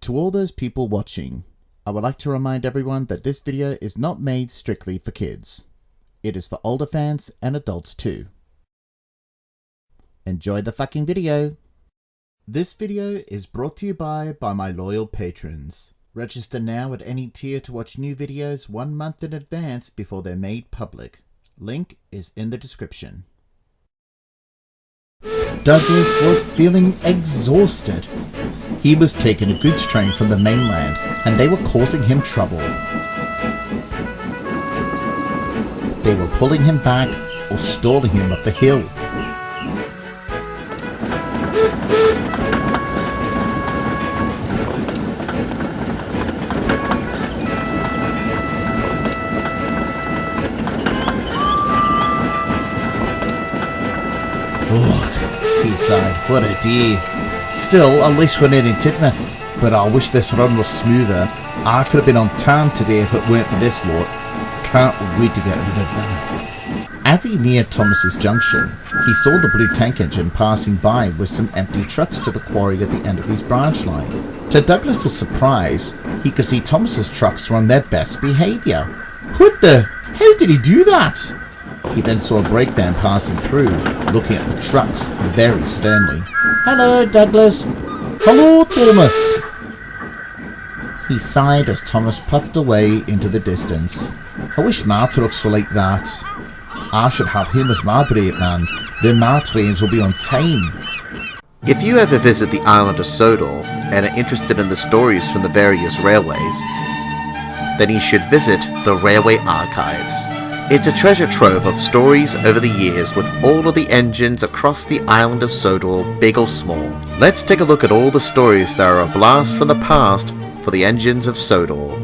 To all those people watching, I would like to remind everyone that this video is not made strictly for kids. It is for older fans and adults too. Enjoy the fucking video! This video is brought to you by my loyal patrons. Register now at any tier to watch new videos 1 month in advance before they're made public. Link is in the description. Douglas was feeling exhausted. He was taking a goods train from the mainland and they were causing him trouble. They were pulling him back or stalling him up the hill. Oh, he sighed, what a day. Still, at least we're nearing Tidmouth, but I wish this run was smoother. I could have been on time today if it weren't for this lot. Can't wait to get rid of them. As he neared Thomas's junction, he saw the blue tank engine passing by with some empty trucks to the quarry at the end of his branch line. To Douglas's surprise, he could see Thomas's trucks were on their best behaviour. What the? How did he do that? He then saw a brake van passing through, looking at the trucks very sternly. Hello, Douglas. Hello, Thomas. He sighed as Thomas puffed away into the distance. I wish my trucks were like that. I should have him as my brakeman, then my trains will be on time. If you ever visit the island of Sodor and are interested in the stories from the various railways, then you should visit the Railway Archives. It's a treasure trove of stories over the years with all of the engines across the island of Sodor, big or small. Let's take a look at all the stories that are a blast from the past for the engines of Sodor.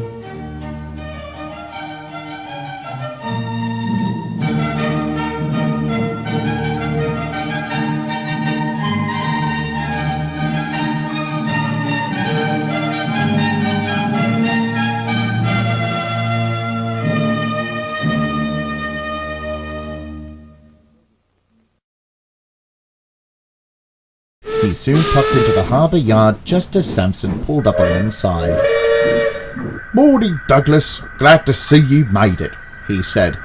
He soon puffed into the harbour yard just as Samson pulled up alongside. Morning, Douglas. Glad to see you've made it, he said.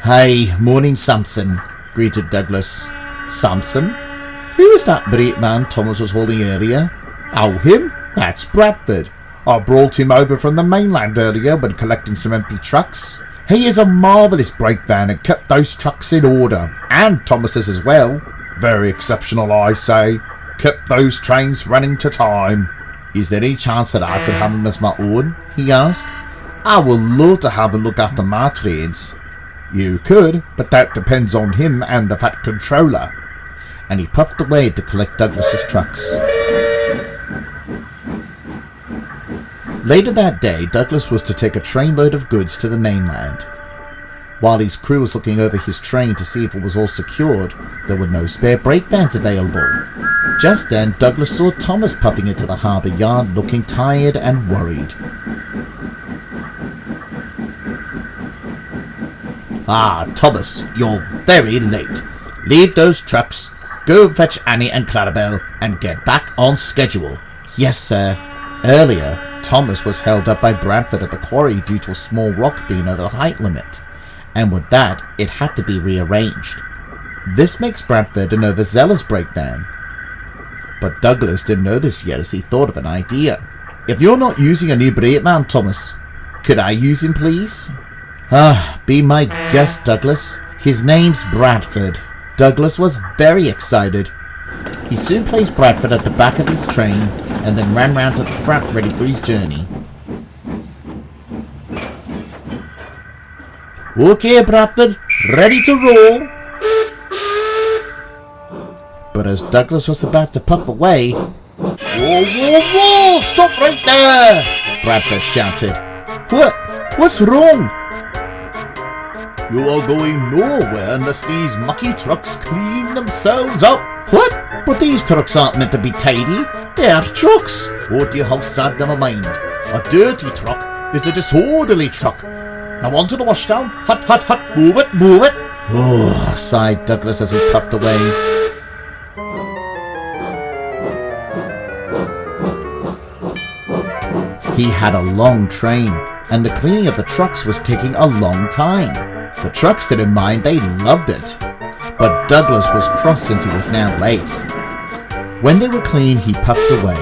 Hey, morning, Samson, greeted Douglas. Samson? Who was that brakeman Thomas was holding earlier? Oh, him? That's Bradford. I brought him over from the mainland earlier when collecting some empty trucks. He is a marvellous brake van and kept those trucks in order, and Thomas's as well. Very exceptional, I say. Kept those trains running to time. Is there any chance that I could have him as my own? He asked. I would love to have him look after my trains. You could, but that depends on him and the fat controller. And he puffed away to collect Douglas's trucks. Later that day, Douglas was to take a trainload of goods to the mainland. While his crew was looking over his train to see if it was all secured, there were no spare brake vans available. Just then, Douglas saw Thomas puffing into the harbour yard looking tired and worried. Ah, Thomas, you're very late. Leave those trucks, go fetch Annie and Clarabelle, and get back on schedule. Yes, sir. Earlier, Thomas was held up by Bradford at the quarry due to a small rock being over the height limit, and with that, it had to be rearranged. This makes Bradford an overzealous brake van. But Douglas didn't know this yet as he thought of an idea. If you're not using a new brakeman, Thomas, could I use him, please? Be my guest, Douglas. His name's Bradford. Douglas was very excited. He soon placed Bradford at the back of his train and then ran round to the front ready for his journey. Okay, Bradford, ready to roll. But as Douglas was about to puff away... Whoa, whoa, whoa! Stop right there! Bradford shouted. What? What's wrong? You are going nowhere unless these mucky trucks clean themselves up. What? But these trucks aren't meant to be tidy. They are trucks. Oh dear, how sad, never mind. A dirty truck is a disorderly truck. Now onto the washdown. Hut, hut, hut. Move it, move it. Oh, sighed Douglas as he puffed away. He had a long train, and the cleaning of the trucks was taking a long time. The trucks didn't mind, they loved it. But Douglas was cross since he was now late. When they were clean, he puffed away.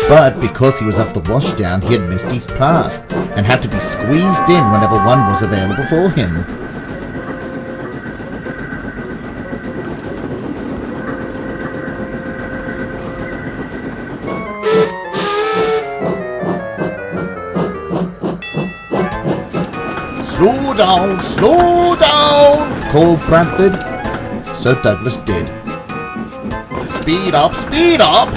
But because he was up the washdown, he had missed his path, and had to be squeezed in whenever one was available for him. Slow down, called Bradford. So Douglas did. Speed up, speed up!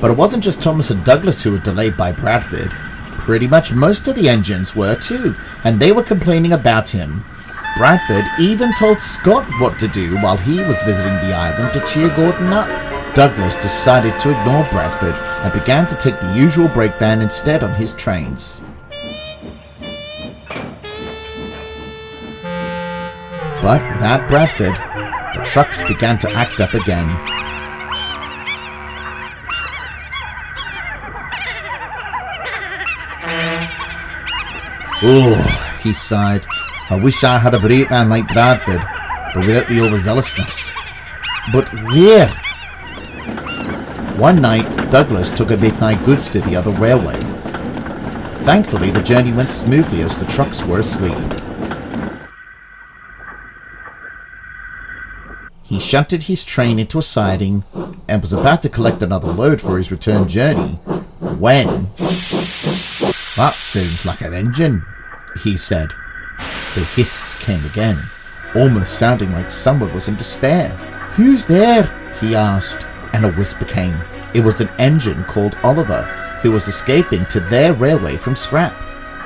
But it wasn't just Thomas and Douglas who were delayed by Bradford. Pretty much most of the engines were too, and they were complaining about him. Bradford even told Scott what to do while he was visiting the island to cheer Gordon up. Douglas decided to ignore Bradford and began to take the usual breakdown instead on his trains. But without Bradford, the trucks began to act up again. Oh, he sighed. I wish I had a breakdown like Bradford, but without the overzealousness. But where? One night, Douglas took a midnight goods to the other railway. Thankfully, the journey went smoothly as the trucks were asleep. He shunted his train into a siding and was about to collect another load for his return journey when... That sounds like an engine, he said. The hiss came again, almost sounding like someone was in despair. Who's there? He asked, and a whisper came. It was an engine called Oliver, who was escaping to their railway from scrap,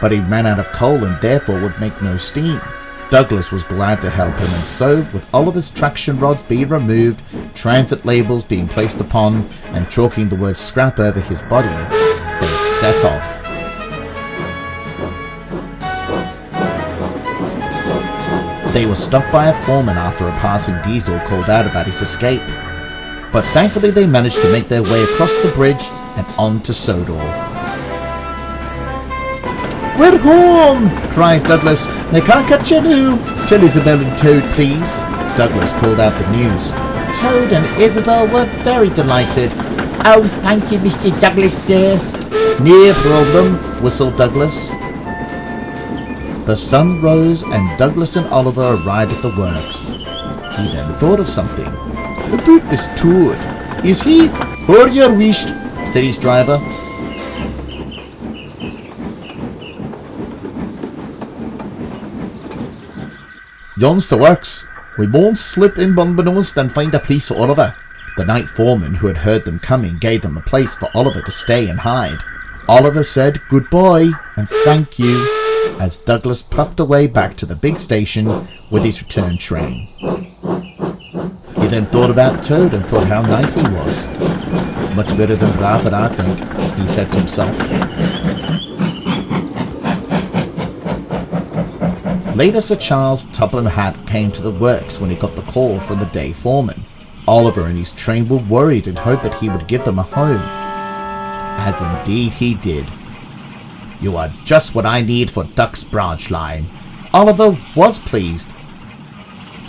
but he ran out of coal and therefore would make no steam. Douglas was glad to help him, and so, with Oliver's traction rods being removed, transit labels being placed upon, and chalking the word scrap over his body, they set off. They were stopped by a foreman after a passing diesel called out about his escape, but thankfully they managed to make their way across the bridge and on to Sodor. "We're home!" cried Douglas. "They can't catch you now. Tell Isabel and Toad, please." Douglas called out the news. Toad and Isabel were very delighted. "Oh, thank you, Mr. Douglas, sir." "No problem," whistled Douglas. The sun rose and Douglas and Oliver arrived at the works. He then thought of something. "About this Toad. Is he?" "Or your wish," said his driver. "Yon's the works. We won't slip in unbeknownst and find a place for Oliver." The night foreman who had heard them coming gave them a place for Oliver to stay and hide. Oliver said goodbye and thank you as Douglas puffed away back to the big station with his return train. He then thought about Toad and thought how nice he was. "Much better than Bradford, I think," he said to himself. Later, Sir Charles Topham Hatt came to the works when he got the call from the day foreman. Oliver and his train were worried and hoped that he would give them a home. As indeed he did. "You are just what I need for Duck's branch line." Oliver was pleased.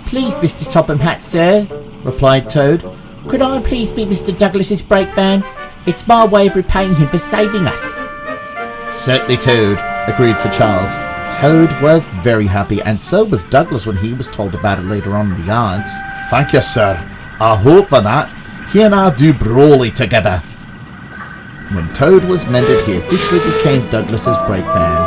"Please, Mr. Topham Hatt, sir," replied Toad. "Could I please be Mr. Douglas's brakeman? It's my way of repaying him for saving us." "Certainly, Toad," agreed Sir Charles. Toad was very happy, and so was Douglas when he was told about it later on in the yards. "Thank you, sir. I hope for that. He and I do brawly together." When Toad was mended, he officially became Douglas's brakeman,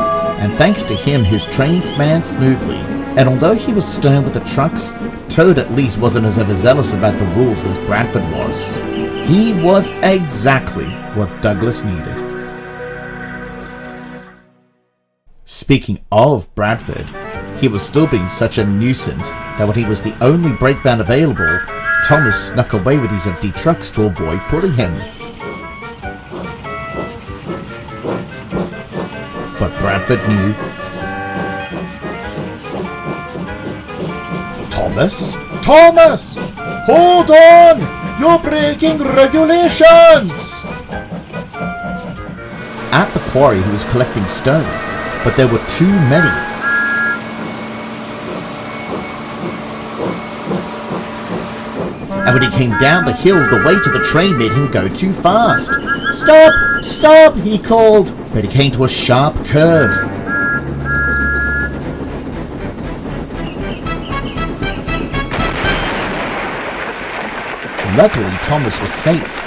and thanks to him his trains ran smoothly. And although he was stern with the trucks, Toad at least wasn't as overzealous about the rules as Bradford was. He was exactly what Douglas needed. Speaking of Bradford, he was still being such a nuisance that when he was the only brakeman available, Thomas snuck away with his empty trucks to avoid pulling him. but Bradford knew. Thomas? Thomas! Hold on! You're breaking regulations! At the quarry he was collecting stone, but there were too many. And when he came down the hill, the weight of the train made him go too fast. Stop! Stop! He called, but he came to a sharp curve. Luckily, Thomas was safe,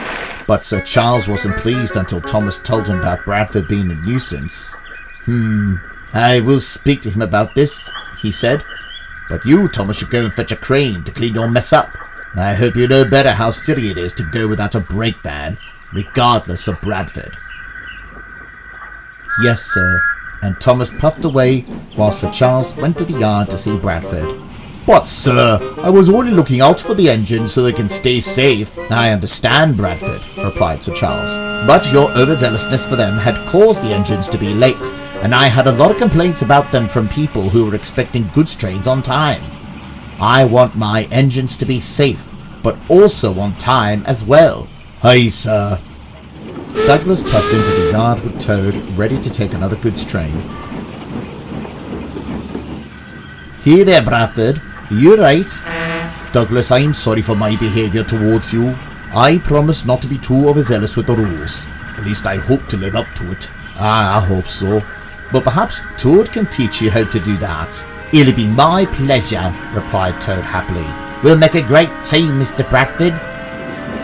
but Sir Charles wasn't pleased until Thomas told him about Bradford being a nuisance. I will speak to him about this, he said, but you, Thomas, should go and fetch a crane to clean your mess up. I hope you know better how silly it is to go without a brake van, regardless of Bradford. Yes, sir, and Thomas puffed away while Sir Charles went to the yard to see Bradford. But, sir, I was only looking out for the engines so they can stay safe. I understand, Bradford, replied Sir Charles, but your overzealousness for them had caused the engines to be late, and I had a lot of complaints about them from people who were expecting goods trains on time. I want my engines to be safe, but also on time as well. Aye, sir. Douglas puffed into the yard with Toad, ready to take another goods train. Here there, Bradford. You're right. Douglas, I'm sorry for my behaviour towards you. I promise not to be too overzealous with the rules. At least I hope to live up to it. I hope so. But perhaps Toad can teach you how to do that. It'll be my pleasure, replied Toad happily. We'll make a great team, Mr. Bradford.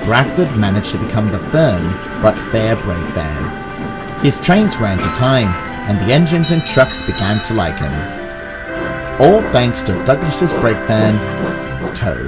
Bradford managed to become the firm but fair brake van. His trains ran to time, and the engines and trucks began to like him. All thanks to Douglas's brake van, Toad.